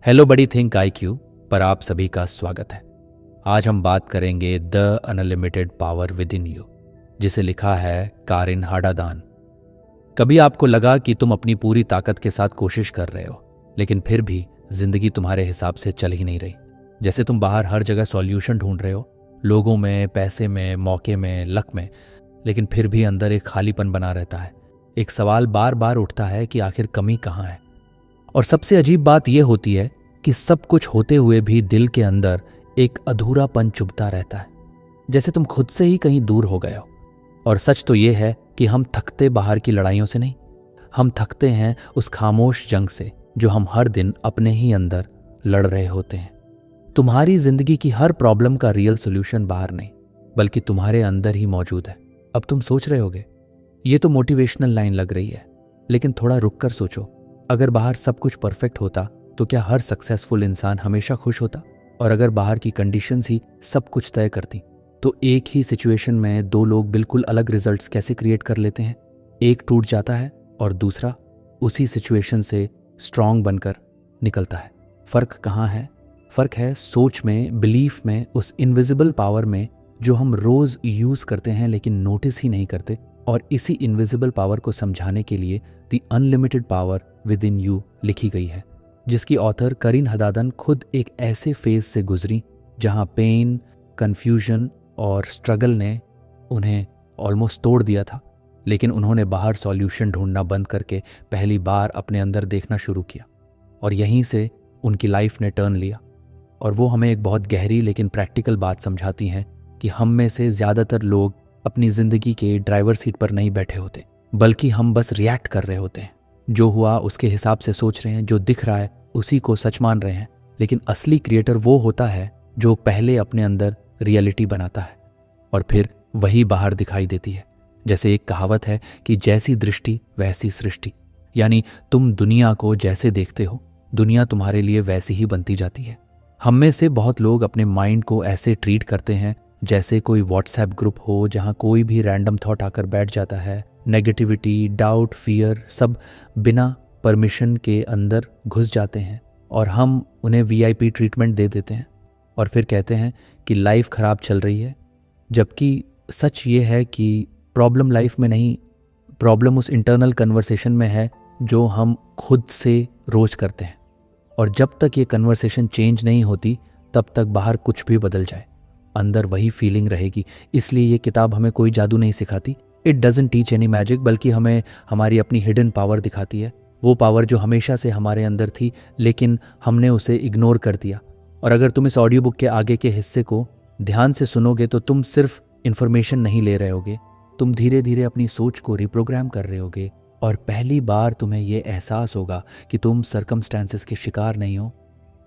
Hello बड़ी think IQ पर आप सभी का स्वागत है। आज हम बात करेंगे the unlimited power with in you, जिसे लिखा है कारिन हाडादान। कभी आपको लगा कि तुम अपनी पूरी ताकत के साथ कोशिश कर रहे हो, लेकिन फिर भी जिंदगी तुम्हारे हिसाब से चल ही नहीं रही। जैसे तुम बाहर हर जगह सॉल्यूशन ढूंढ रहे हो, लोगों में, पैसे में, मौके में, लक में, लेकिन फिर भी अंदर एक खालीपन बना रहता है। एक सवाल बार बार उठता है कि आखिर कमी कहाँ है। और सबसे अजीब बात यह होती है कि सब कुछ होते हुए भी दिल के अंदर एक अधूरापन चुभता रहता है, जैसे तुम खुद से ही कहीं दूर हो गए हो। और सच तो यह है कि हम थकते बाहर की लड़ाइयों से नहीं, हम थकते हैं उस खामोश जंग से जो हम हर दिन अपने ही अंदर लड़ रहे होते हैं। तुम्हारी जिंदगी की हर प्रॉब्लम का रियल सोल्यूशन बाहर नहीं, बल्कि तुम्हारे अंदर ही मौजूद है। अब तुम सोच रहे होगे ये तो मोटिवेशनल लाइन लग रही है, लेकिन थोड़ा रुक कर सोचो। अगर बाहर सब कुछ परफेक्ट होता तो क्या हर सक्सेसफुल इंसान हमेशा खुश होता? और अगर बाहर की कंडीशंस ही सब कुछ तय करती तो एक ही सिचुएशन में दो लोग बिल्कुल अलग रिजल्ट्स कैसे क्रिएट कर लेते हैं? एक टूट जाता है और दूसरा उसी सिचुएशन से स्ट्रांग बनकर निकलता है। फर्क कहाँ है? फर्क है सोच में, बिलीफ में, उस इनविजिबल पावर में जो हम रोज यूज करते हैं लेकिन नोटिस ही नहीं करते। और इसी इनविजिबल पावर को समझाने के लिए the unlimited power with in you लिखी गई है, जिसकी ऑथर कारिन हाडादान खुद एक ऐसे फेज से गुजरी जहां पेन, कंफ्यूजन और स्ट्रगल ने उन्हें ऑलमोस्ट तोड़ दिया था। लेकिन उन्होंने बाहर सॉल्यूशन ढूंढना बंद करके पहली बार अपने अंदर देखना शुरू किया, और यहीं से उनकी लाइफ ने टर्न लिया। और वो हमें एक बहुत गहरी लेकिन प्रैक्टिकल बात समझाती हैं कि हम में से ज़्यादातर लोग अपनी ज़िंदगी के ड्राइवर सीट पर नहीं बैठे होते, बल्कि हम बस रिएक्ट कर रहे होते हैं। जो हुआ उसके हिसाब से सोच रहे हैं, जो दिख रहा है उसी को सच मान रहे हैं। लेकिन असली क्रिएटर वो होता है जो पहले अपने अंदर रियलिटी बनाता है और फिर वही बाहर दिखाई देती है। जैसे एक कहावत है कि जैसी दृष्टि वैसी सृष्टि, यानी तुम दुनिया को जैसे देखते हो, दुनिया तुम्हारे लिए वैसी ही बनती जाती है। हम में से बहुत लोग अपने माइंड को ऐसे ट्रीट करते हैं जैसे कोई व्हाट्सएप ग्रुप हो जहां कोई भी रैंडम थॉट आकर बैठ जाता है। नेगेटिविटी, डाउट, फियर सब बिना परमिशन के अंदर घुस जाते हैं और हम उन्हें VIP ट्रीटमेंट दे देते हैं और फिर कहते हैं कि लाइफ खराब चल रही है। जबकि सच ये है कि प्रॉब्लम लाइफ में नहीं, प्रॉब्लम उस इंटरनल कन्वर्सेशन में है जो हम खुद से रोज करते हैं। और जब तक ये कन्वर्सेशन चेंज नहीं होती तब तक बाहर कुछ भी बदल जाए, अंदर वही फीलिंग रहेगी। इसलिए ये किताब हमें कोई जादू नहीं सिखाती, it doesn't teach any magic, बल्कि हमें हमारी अपनी हिडन पावर दिखाती है। वो पावर जो हमेशा से हमारे अंदर थी लेकिन हमने उसे इग्नोर कर दिया। और अगर तुम इस ऑडियो बुक के आगे के हिस्से को ध्यान से सुनोगे तो तुम सिर्फ इन्फॉर्मेशन नहीं ले रहे होगे, तुम धीरे धीरे अपनी सोच को रिप्रोग्राम कर रहे होगे। और पहली बार तुम्हें ये एहसास होगा कि तुम सर्कमस्टेंसेस के शिकार नहीं हो,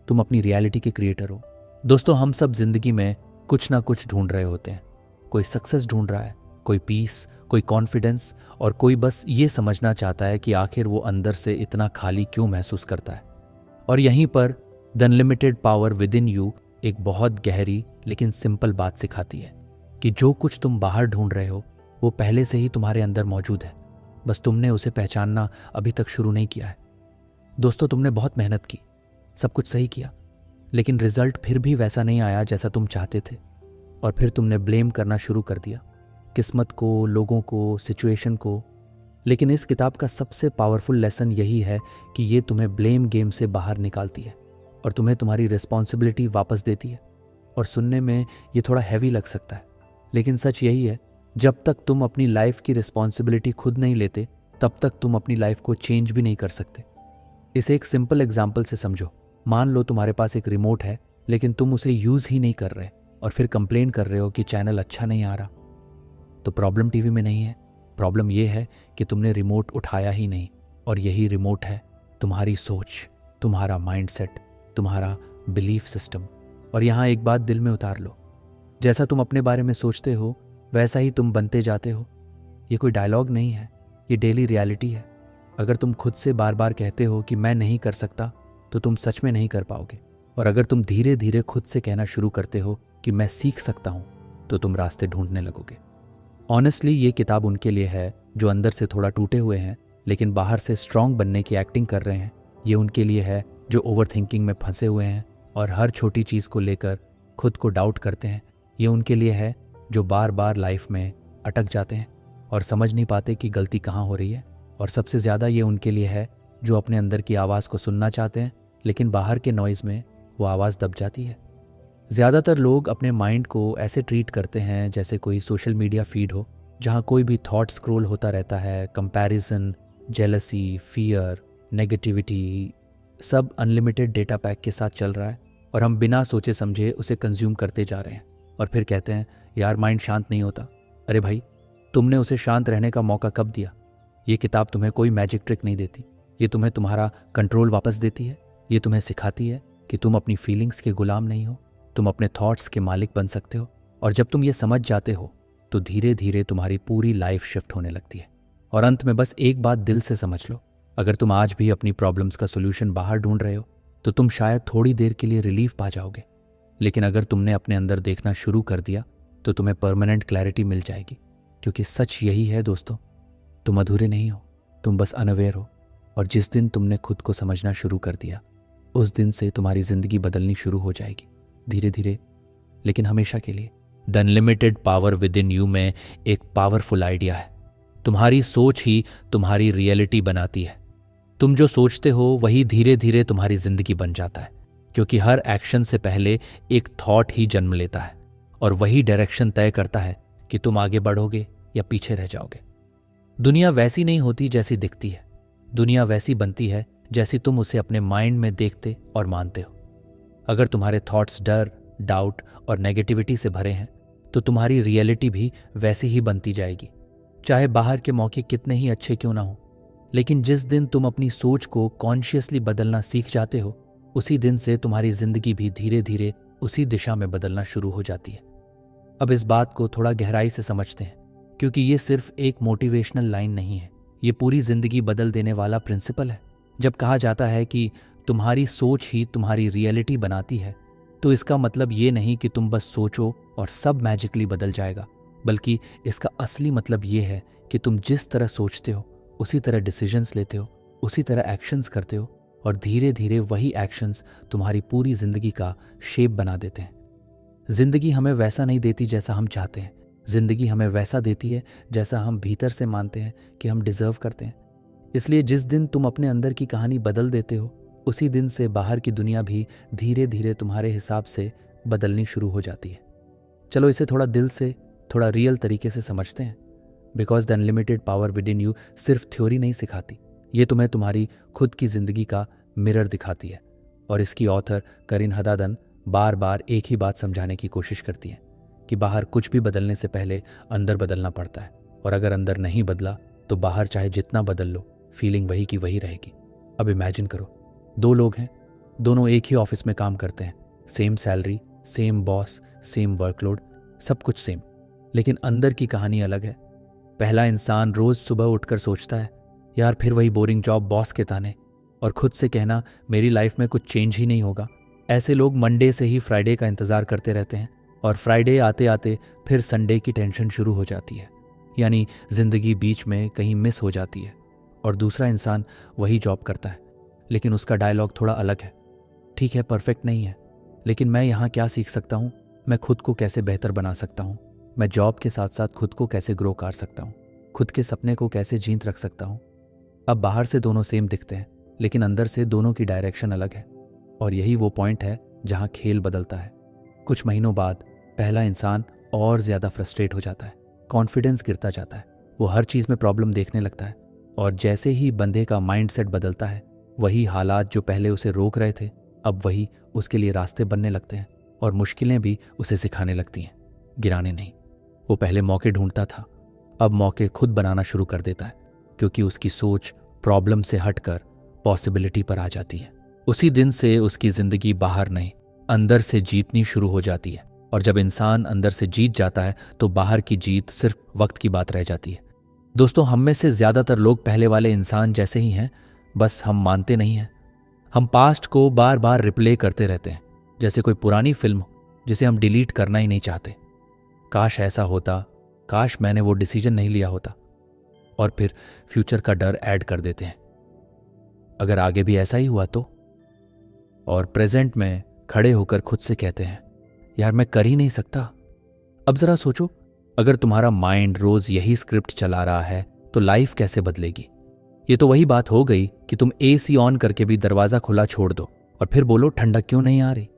तुम अपनी रियलिटी के क्रिएटर हो। दोस्तों, हम सब जिंदगी में कुछ ना कुछ ढूंढ रहे होते हैं। कोई सक्सेस ढूंढ रहा है, कोई पीस, कोई कॉन्फिडेंस, और कोई बस ये समझना चाहता है कि आखिर वो अंदर से इतना खाली क्यों महसूस करता है। और यहीं पर the unlimited power with in you एक बहुत गहरी लेकिन सिंपल बात सिखाती है कि जो कुछ तुम बाहर ढूंढ रहे हो वो पहले से ही तुम्हारे अंदर मौजूद है, बस तुमने उसे पहचानना अभी तक शुरू नहीं किया है। दोस्तों, तुमने बहुत मेहनत की, सब कुछ सही किया, लेकिन रिजल्ट फिर भी वैसा नहीं आया जैसा तुम चाहते थे। और फिर तुमने ब्लेम करना शुरू कर दिया, किस्मत को, लोगों को, सिचुएशन को। लेकिन इस किताब का सबसे पावरफुल लेसन यही है कि ये तुम्हें ब्लेम गेम से बाहर निकालती है और तुम्हें तुम्हारी रिस्पॉन्सिबिलिटी वापस देती है। और सुनने में ये थोड़ा हैवी लग सकता है, लेकिन सच यही है, जब तक तुम अपनी लाइफ की रिस्पॉन्सिबिलिटी खुद नहीं लेते तब तक तुम अपनी लाइफ को चेंज भी नहीं कर सकते। इसे एक सिंपल एग्जाम्पल से समझो। मान लो तुम्हारे पास एक रिमोट है लेकिन तुम उसे यूज ही नहीं कर रहे और फिर कंप्लेन कर रहे हो कि चैनल अच्छा नहीं आ रहा। तो प्रॉब्लम टीवी में नहीं है, प्रॉब्लम यह है कि तुमने रिमोट उठाया ही नहीं। और यही रिमोट है तुम्हारी सोच, तुम्हारा माइंडसेट, तुम्हारा बिलीफ सिस्टम। और यहाँ एक बात दिल में उतार लो, जैसा तुम अपने बारे में सोचते हो वैसा ही तुम बनते जाते हो। ये कोई डायलॉग नहीं है, ये डेली रियलिटी है। अगर तुम खुद से बार बार कहते हो कि मैं नहीं कर सकता तो तुम सच में नहीं कर पाओगे। और अगर तुम धीरे धीरे खुद से कहना शुरू करते हो कि मैं सीख सकता हूं तो तुम रास्ते ढूंढने लगोगे। ऑनेस्टली ये किताब उनके लिए है जो अंदर से थोड़ा टूटे हुए हैं लेकिन बाहर से स्ट्रांग बनने की एक्टिंग कर रहे हैं। ये उनके लिए है जो ओवरथिंकिंग में फंसे हुए हैं और हर छोटी चीज़ को लेकर खुद को डाउट करते हैं। ये उनके लिए है जो बार बार लाइफ में अटक जाते हैं और समझ नहीं पाते कि गलती कहाँ हो रही है। और सबसे ज़्यादा ये उनके लिए है जो अपने अंदर की आवाज़ को सुनना चाहते हैं, लेकिन बाहर के नॉइज़ में वो आवाज़ दब जाती है। ज़्यादातर लोग अपने माइंड को ऐसे ट्रीट करते हैं जैसे कोई सोशल मीडिया फीड हो, जहाँ कोई भी थॉट स्क्रॉल होता रहता है। कंपैरिजन, जेलसी, फियर, नेगेटिविटी सब अनलिमिटेड डेटा पैक के साथ चल रहा है और हम बिना सोचे समझे उसे कंज्यूम करते जा रहे हैं। और फिर कहते हैं यार माइंड शांत नहीं होता। अरे भाई, तुमने उसे शांत रहने का मौका कब दिया? ये किताब तुम्हें कोई मैजिक ट्रिक नहीं देती। ये तुम्हें तुम्हारा कंट्रोल वापस देती है। ये तुम्हें सिखाती है कि तुम अपनी फीलिंग्स के गुलाम नहीं हो, तुम अपने थॉट्स के मालिक बन सकते हो। और जब तुम ये समझ जाते हो तो धीरे धीरे तुम्हारी पूरी लाइफ शिफ्ट होने लगती है। और अंत में बस एक बात दिल से समझ लो, अगर तुम आज भी अपनी प्रॉब्लम्स का सोल्यूशन बाहर ढूंढ रहे हो तो तुम शायद थोड़ी देर के लिए रिलीफ पा जाओगे, लेकिन अगर तुमने अपने अंदर देखना शुरू कर दिया तो तुम्हें परमानेंट क्लैरिटी मिल जाएगी। क्योंकि सच यही है दोस्तों, तुम अधूरे नहीं हो, तुम बस अनअवेयर हो। और जिस दिन तुमने खुद को समझना शुरू कर दिया उस दिन से तुम्हारी ज़िंदगी बदलनी शुरू हो जाएगी, धीरे धीरे, लेकिन हमेशा के लिए। The unlimited power with in you में एक पावरफुल आइडिया है। तुम्हारी सोच ही तुम्हारी रियलिटी बनाती है। तुम जो सोचते हो वही धीरे धीरे तुम्हारी जिंदगी बन जाता है, क्योंकि हर एक्शन से पहले एक थॉट ही जन्म लेता है और वही डायरेक्शन तय करता है कि तुम आगे बढ़ोगे या पीछे रह जाओगे। दुनिया वैसी नहीं होती जैसी दिखती है, दुनिया वैसी बनती है जैसी तुम उसे अपने माइंड में देखते और मानते हो। अगर तुम्हारे थॉट्स डर, डाउट और नेगेटिविटी से भरे हैं तो तुम्हारी रियलिटी भी वैसी ही बनती जाएगी, चाहे बाहर के मौके कितने ही अच्छे क्यों ना हो। लेकिन जिस दिन तुम अपनी सोच को कॉन्शियसली बदलना सीख जाते हो उसी दिन से तुम्हारी जिंदगी भी धीरे धीरे उसी दिशा में बदलना शुरू हो जाती है। अब इस बात को थोड़ा गहराई से समझते हैं, क्योंकि ये सिर्फ एक मोटिवेशनल लाइन नहीं है, ये पूरी जिंदगी बदल देने वाला प्रिंसिपल है। जब कहा जाता है कि तुम्हारी सोच ही तुम्हारी रियलिटी बनाती है, तो इसका मतलब ये नहीं कि तुम बस सोचो और सब मैजिकली बदल जाएगा, बल्कि इसका असली मतलब ये है कि तुम जिस तरह सोचते हो उसी तरह डिसीजंस लेते हो, उसी तरह एक्शंस करते हो और धीरे धीरे वही एक्शंस तुम्हारी पूरी जिंदगी का शेप बना देते हैं। जिंदगी हमें वैसा नहीं देती जैसा हम चाहते हैं, जिंदगी हमें वैसा देती है जैसा हम भीतर से मानते हैं कि हम डिजर्व करते हैं। इसलिए जिस दिन तुम अपने अंदर की कहानी बदल देते हो उसी दिन से बाहर की दुनिया भी धीरे धीरे तुम्हारे हिसाब से बदलनी शुरू हो जाती है। चलो इसे थोड़ा दिल से, थोड़ा रियल तरीके से समझते हैं। Because the unlimited power with in you सिर्फ थ्योरी नहीं सिखाती, ये तुम्हें तुम्हारी खुद की जिंदगी का मिरर दिखाती है। और इसकी ऑथर करिन हदादन बार बार एक ही बात समझाने की कोशिश करती है कि बाहर कुछ भी बदलने से पहले अंदर बदलना पड़ता है, और अगर अंदर नहीं बदला तो बाहर चाहे जितना बदल लो फीलिंग वही की वही रहेगी। अब इमेजिन करो, दो लोग हैं, दोनों एक ही ऑफिस में काम करते हैं, same salary, same boss, same workload, सब कुछ सेम, लेकिन अंदर की कहानी अलग है। पहला इंसान रोज सुबह उठकर सोचता है यार फिर वही बोरिंग जॉब, बॉस के ताने, और खुद से कहना मेरी लाइफ में कुछ चेंज ही नहीं होगा। ऐसे लोग मंडे से ही फ्राइडे का इंतजार करते रहते हैं और फ्राइडे आते आते फिर संडे की टेंशन शुरू हो जाती है, यानी जिंदगी बीच में कहीं मिस हो जाती है। और दूसरा इंसान वही जॉब करता है, लेकिन उसका डायलॉग थोड़ा अलग है। ठीक है, परफेक्ट नहीं है, लेकिन मैं यहाँ क्या सीख सकता हूँ, मैं खुद को कैसे बेहतर बना सकता हूँ, मैं जॉब के साथ साथ खुद को कैसे ग्रो कर सकता हूँ, खुद के सपने को कैसे जीत रख सकता हूँ। अब बाहर से दोनों सेम दिखते हैं, लेकिन अंदर से दोनों की डायरेक्शन अलग है। और यही वो पॉइंट है जहाँ खेल बदलता है। कुछ महीनों बाद पहला इंसान और ज़्यादा फ्रस्ट्रेट हो जाता है, कॉन्फिडेंस गिरता जाता है, वो हर चीज़ में प्रॉब्लम देखने लगता है। और जैसे ही बंदे का माइंडसेट बदलता है, वही हालात जो पहले उसे रोक रहे थे अब वही उसके लिए रास्ते बनने लगते हैं, और मुश्किलें भी उसे सिखाने लगती हैं, गिराने नहीं। वो पहले मौके ढूंढता था, अब मौके खुद बनाना शुरू कर देता है, क्योंकि उसकी सोच प्रॉब्लम से हटकर पॉसिबिलिटी पर आ जाती है। उसी दिन से उसकी जिंदगी बाहर नहीं अंदर से जीतनी शुरू हो जाती है। और जब इंसान अंदर से जीत जाता है तो बाहर की जीत सिर्फ वक्त की बात रह जाती है। दोस्तों, हम में से ज्यादातर लोग पहले वाले इंसान जैसे ही हैं, बस हम मानते नहीं हैं। हम पास्ट को बार बार रिप्ले करते रहते हैं, जैसे कोई पुरानी फिल्म जिसे हम डिलीट करना ही नहीं चाहते। काश ऐसा होता, काश मैंने वो डिसीजन नहीं लिया होता, और फिर फ्यूचर का डर ऐड कर देते हैं। अगर आगे भी ऐसा ही हुआ तो और प्रेजेंट में खड़े होकर खुद से कहते हैं, यार मैं कर ही नहीं सकता। अब जरा सोचो, अगर तुम्हारा माइंड रोज यही स्क्रिप्ट चला रहा है तो लाइफ कैसे बदलेगी। ये तो वही बात हो गई कि तुम एसी ऑन करके भी दरवाजा खुला छोड़ दो और फिर बोलो ठंडक क्यों नहीं आ रही।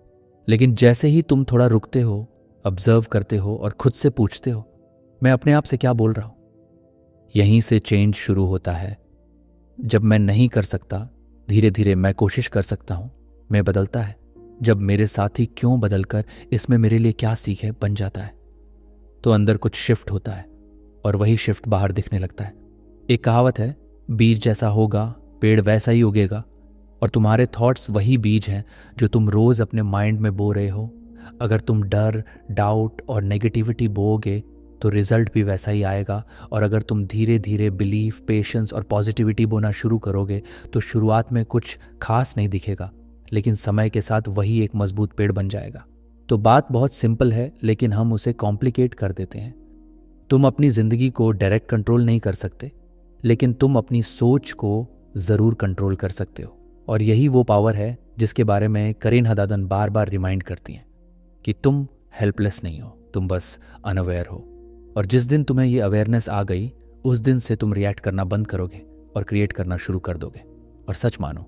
लेकिन जैसे ही तुम थोड़ा रुकते हो, ऑब्जर्व करते हो और खुद से पूछते हो, मैं अपने आप से क्या बोल रहा हूं, यहीं से चेंज शुरू होता है। जब मैं नहीं कर सकता, धीरे धीरे मैं कोशिश कर सकता हूं, मैं बदलता है। जब मेरे साथी क्यों बदलकर इसमें मेरे लिए क्या सीख है बन जाता है, तो अंदर कुछ शिफ्ट होता है और वही शिफ्ट बाहर दिखने लगता है। एक कहावत है, बीज जैसा होगा पेड़ वैसा ही उगेगा। और तुम्हारे थॉट्स वही बीज हैं जो तुम रोज अपने माइंड में बो रहे हो। अगर तुम डर, डाउट और नेगेटिविटी बोओगे तो रिजल्ट भी वैसा ही आएगा। और अगर तुम धीरे धीरे बिलीफ, पेशेंस और पॉजिटिविटी बोना शुरू करोगे तो शुरुआत में कुछ खास नहीं दिखेगा, लेकिन समय के साथ वही एक मजबूत पेड़ बन जाएगा। तो बात बहुत सिंपल है, लेकिन हम उसे कॉम्प्लिकेट कर देते हैं। तुम अपनी जिंदगी को डायरेक्ट कंट्रोल नहीं कर सकते, लेकिन तुम अपनी सोच को जरूर कंट्रोल कर सकते हो। और यही वो पावर है जिसके बारे में करीन हदादन बार बार रिमाइंड करती हैं कि तुम हेल्पलेस नहीं हो, तुम बस अनअवेयर हो। और जिस दिन तुम्हें ये अवेयरनेस आ गई, उस दिन से तुम रिएक्ट करना बंद करोगे और क्रिएट करना शुरू कर दोगे। और सच मानो,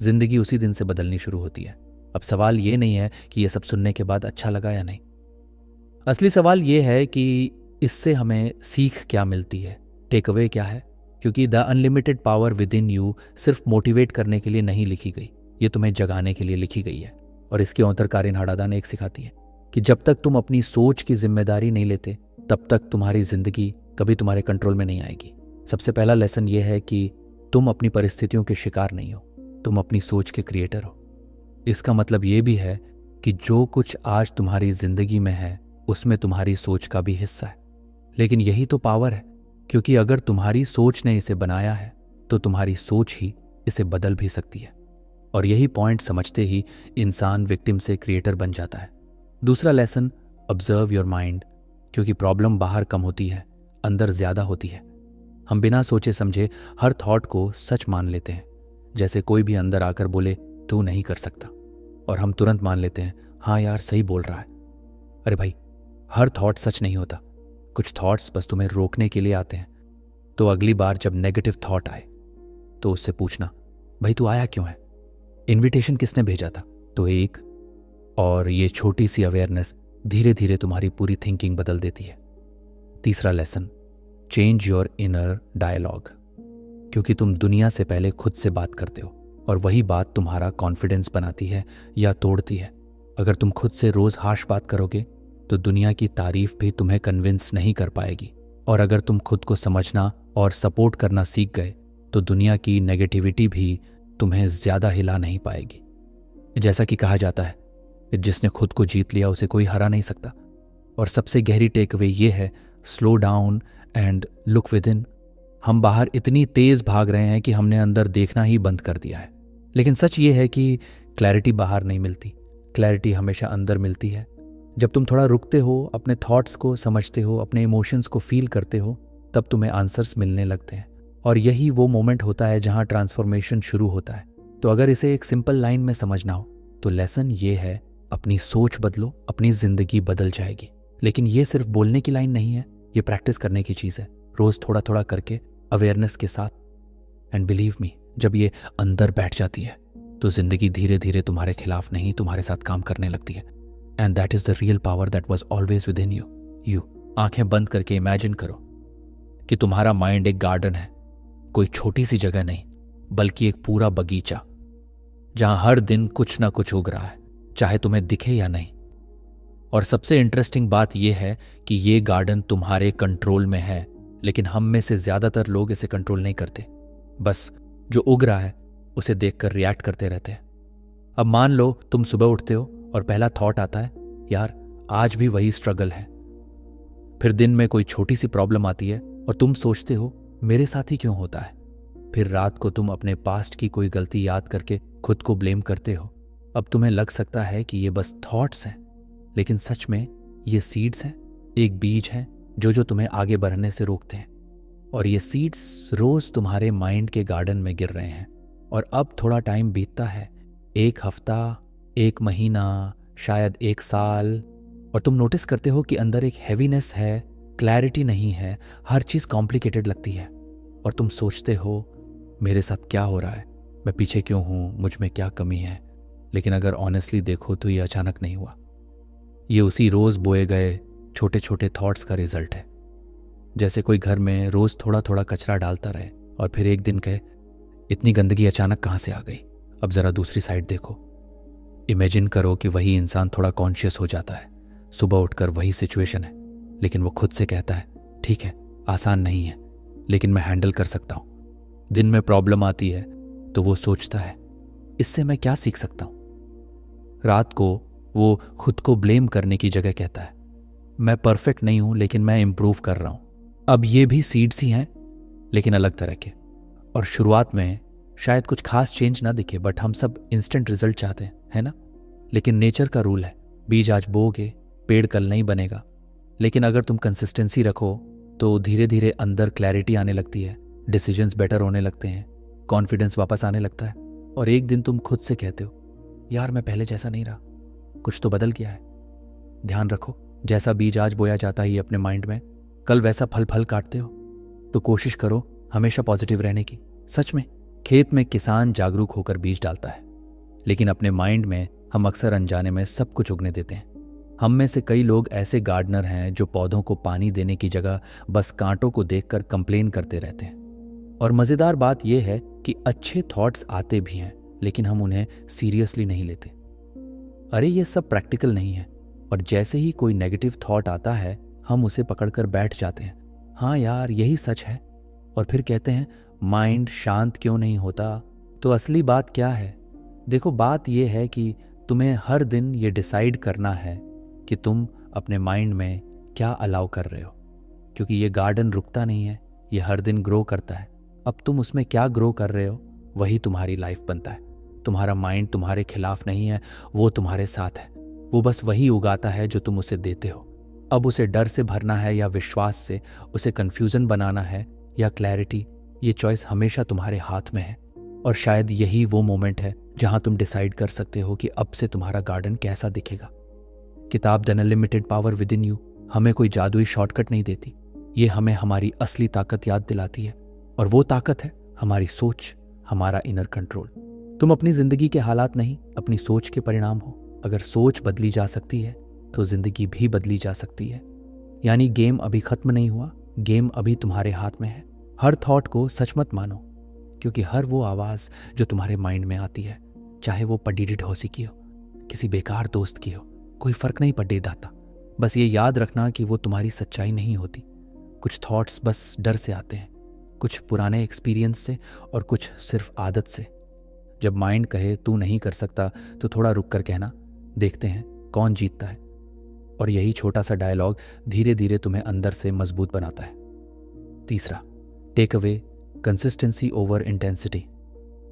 जिंदगी उसी दिन से बदलनी शुरू होती है। अब सवाल ये नहीं है कि ये सब सुनने के बाद अच्छा लगा या नहीं। असली सवाल ये है कि इससे हमें सीख क्या मिलती है, टेक अवे क्या है। क्योंकि the unlimited power with in you सिर्फ मोटिवेट करने के लिए नहीं लिखी गई, ये तुम्हें जगाने के लिए लिखी गई है। और इसके औंतर कारिन हाडादा एक सिखाती है कि जब तक तुम अपनी सोच की जिम्मेदारी नहीं लेते, तब तक तुम्हारी जिंदगी कभी तुम्हारे कंट्रोल में नहीं आएगी। सबसे पहला लेसन यह है कि तुम अपनी परिस्थितियों के शिकार नहीं हो, तुम अपनी सोच के क्रिएटर हो। इसका मतलब ये भी है कि जो कुछ आज तुम्हारी जिंदगी में है, उसमें तुम्हारी सोच का भी हिस्सा है। लेकिन यही तो पावर है, क्योंकि अगर तुम्हारी सोच ने इसे बनाया है तो तुम्हारी सोच ही इसे बदल भी सकती है। और यही पॉइंट समझते ही इंसान विक्टिम से क्रिएटर बन जाता है। दूसरा लेसन, ऑब्जर्व योर माइंड। क्योंकि प्रॉब्लम बाहर कम होती है, अंदर ज्यादा होती है। हम बिना सोचे समझे हर थॉट को सच मान लेते हैं। जैसे कोई भी अंदर आकर बोले तू नहीं कर सकता, और हम तुरंत मान लेते हैं हाँ यार सही बोल रहा है। अरे भाई, हर थॉट सच नहीं होता। कुछ थॉट्स बस तुम्हें रोकने के लिए आते हैं। तो अगली बार जब नेगेटिव थॉट आए तो उससे पूछना, भाई तू आया क्यों है, इनविटेशन किसने भेजा था। तो एक और ये छोटी सी अवेयरनेस धीरे धीरे तुम्हारी पूरी थिंकिंग बदल देती है। तीसरा lesson, change your inner dialogue. क्योंकि तुम दुनिया से पहले खुद से बात करते हो, और वही बात तुम्हारा कॉन्फिडेंस बनाती है या तोड़ती है। अगर तुम खुद से रोज हार्श बात करोगे तो दुनिया की तारीफ भी तुम्हें कन्विंस नहीं कर पाएगी। और अगर तुम खुद को समझना और सपोर्ट करना सीख गए तो दुनिया की नेगेटिविटी भी तुम्हें ज्यादा हिला नहीं पाएगी। जैसा कि कहा जाता है, जिसने खुद को जीत लिया उसे कोई हरा नहीं सकता। और सबसे गहरी टेक अवे ये है, slow down and look with in. हम बाहर इतनी तेज भाग रहे हैं कि हमने अंदर देखना ही बंद कर दिया है। लेकिन सच ये है कि क्लैरिटी बाहर नहीं मिलती, क्लैरिटी हमेशा अंदर मिलती है। जब तुम थोड़ा रुकते हो, अपने थॉट्स को समझते हो, अपने इमोशंस को फील करते हो, तब तुम्हें आंसर्स मिलने लगते हैं। और यही वो मोमेंट होता है जहां ट्रांसफॉर्मेशन शुरू होता है। तो अगर इसे एक सिंपल लाइन में समझना हो तो लेसन ये है, अपनी सोच बदलो, अपनी जिंदगी बदल जाएगी। लेकिन ये सिर्फ बोलने की लाइन नहीं है, ये प्रैक्टिस करने की चीज़ है। रोज थोड़ा थोड़ा करके, अवेयरनेस के साथ। एंड बिलीव मी, जब ये अंदर बैठ जाती है तो जिंदगी धीरे धीरे तुम्हारे खिलाफ नहीं, तुम्हारे साथ काम करने लगती है। And that is the real power that was always with in you. आंखें बंद करके इमेजिन करो कि तुम्हारा माइंड एक गार्डन है, कोई छोटी सी जगह नहीं, बल्कि एक पूरा बगीचा, जहां हर दिन कुछ ना कुछ उग रहा है, चाहे तुम्हें दिखे या नहीं। और सबसे इंटरेस्टिंग बात यह है कि ये गार्डन तुम्हारे कंट्रोल में है, लेकिन हम में से ज्यादातर लोग इसे कंट्रोल नहीं करते। बस जो उग रहा है उसे देखकर रिएक्ट करते रहते हैं। अब मान लो तुम सुबह उठते हो और पहला थॉट आता है, यार आज भी वही स्ट्रगल है। फिर दिन में कोई छोटी सी प्रॉब्लम आती है और तुम सोचते हो मेरे साथ ही क्यों होता है। फिर रात को तुम अपने पास्ट की कोई गलती याद करके खुद को ब्लेम करते हो। अब तुम्हें लग सकता है कि ये बस थॉट्स हैं, लेकिन सच में ये सीड्स हैं, एक बीज हैं जो तुम्हें आगे बढ़ने से रोकते हैं। और ये सीड्स रोज तुम्हारे माइंड के गार्डन में गिर रहे हैं। और अब थोड़ा टाइम बीतता है, एक हफ्ता, एक महीना, शायद एक साल, और तुम नोटिस करते हो कि अंदर एक हैवीनेस है, क्लैरिटी नहीं है, हर चीज़ कॉम्प्लिकेटेड लगती है। और तुम सोचते हो मेरे साथ क्या हो रहा है, मैं पीछे क्यों हूँ, मुझ में क्या कमी है। लेकिन अगर ऑनेस्टली देखो तो ये अचानक नहीं हुआ, ये उसी रोज़ बोए गए छोटे छोटे थॉट्स का रिजल्ट है। जैसे कोई घर में रोज़ थोड़ा थोड़ा कचरा डालता रहे और फिर एक दिन कहे इतनी गंदगी अचानक कहाँ से आ गई, अब ज़रा दूसरी साइड देखो। इमेजिन करो कि वही इंसान थोड़ा कॉन्शियस हो जाता है, सुबह उठकर वही सिचुएशन है, लेकिन वो खुद से कहता है ठीक है, आसान नहीं है लेकिन मैं हैंडल कर सकता हूँ। दिन में प्रॉब्लम आती है तो वो सोचता है इससे मैं क्या सीख सकता हूँ। रात को वो खुद को ब्लेम करने की जगह कहता है मैं परफेक्ट नहीं हूं लेकिन मैं इंप्रूव कर रहा हूं। अब ये भी सीड्स ही हैं लेकिन अलग तरह के। और शुरुआत में शायद कुछ खास चेंज ना दिखे, बट हम सब इंस्टेंट रिजल्ट चाहते हैं, है ना। लेकिन नेचर का रूल है, बीज आज बोओगे पेड़ कल नहीं बनेगा। लेकिन अगर तुम कंसिस्टेंसी रखो तो धीरे धीरे अंदर क्लैरिटी आने लगती है, डिसीजंस बेटर होने लगते हैं, कॉन्फिडेंस वापस आने लगता है। और एक दिन तुम खुद से कहते हो यार मैं पहले जैसा नहीं रहा, कुछ तो बदल गया है। ध्यान रखो, जैसा बीज आज बोया जाता है अपने माइंड में, कल वैसा फल फल काटते हो। तो कोशिश करो हमेशा पॉजिटिव रहने की। सच में खेत में किसान जागरूक होकर बीज डालता है, लेकिन अपने माइंड में हम अक्सर अनजाने में सब कुछ उगने देते हैं। हम में से कई लोग ऐसे गार्डनर हैं जो पौधों को पानी देने की जगह बस कांटों को देखकर कंप्लेन करते रहते हैं। और मज़ेदार बात यह है कि अच्छे थॉट्स आते भी हैं लेकिन हम उन्हें सीरियसली नहीं लेते। अरे ये सब प्रैक्टिकल नहीं है। और जैसे ही कोई नेगेटिव थॉट आता है हम उसे पकड़कर बैठ जाते हैं, हाँ यार यही सच है, और फिर कहते हैं माइंड शांत क्यों नहीं होता। तो असली बात क्या है? देखो, बात यह है कि तुम्हें हर दिन ये डिसाइड करना है कि तुम अपने माइंड में क्या अलाउ कर रहे हो, क्योंकि ये गार्डन रुकता नहीं है, ये हर दिन ग्रो करता है। अब तुम उसमें क्या ग्रो कर रहे हो वही तुम्हारी लाइफ बनता है। तुम्हारा माइंड तुम्हारे खिलाफ नहीं है, वो तुम्हारे साथ है। वो बस वही उगाता है जो तुम उसे देते हो। अब उसे डर से भरना है या विश्वास से, उसे कंफ्यूजन बनाना है या क्लैरिटी, ये चॉइस हमेशा तुम्हारे हाथ में है। और शायद यही वो मोमेंट है जहां तुम डिसाइड कर सकते हो कि अब से तुम्हारा गार्डन कैसा दिखेगा। किताब the unlimited power with in you हमें कोई जादुई शॉर्टकट नहीं देती, ये हमें हमारी असली ताकत याद दिलाती है। और वो ताकत है हमारी सोच, हमारा इनर कंट्रोल। तुम अपनी जिंदगी के हालात नहीं, अपनी सोच के परिणाम हो। अगर सोच बदली जा सकती है तो जिंदगी भी बदली जा सकती है। यानी गेम अभी खत्म नहीं हुआ, गेम अभी तुम्हारे हाथ में है। हर थॉट को सच मत मानो, क्योंकि हर वो आवाज जो तुम्हारे माइंड में आती है, चाहे वो पडीडी ढोसी की हो, किसी बेकार दोस्त की हो, कोई फर्क नहीं पड़े दाता। बस ये याद रखना कि वो तुम्हारी सच्चाई नहीं होती। कुछ थॉट्स बस डर से आते हैं, कुछ पुराने एक्सपीरियंस से, और कुछ सिर्फ आदत से। जब माइंड कहे तू नहीं कर सकता तो थोड़ा रुक कर कहना देखते हैं कौन जीतता है। और यही छोटा सा डायलॉग धीरे धीरे तुम्हें अंदर से मजबूत बनाता है। तीसरा, take away consistency over intensity.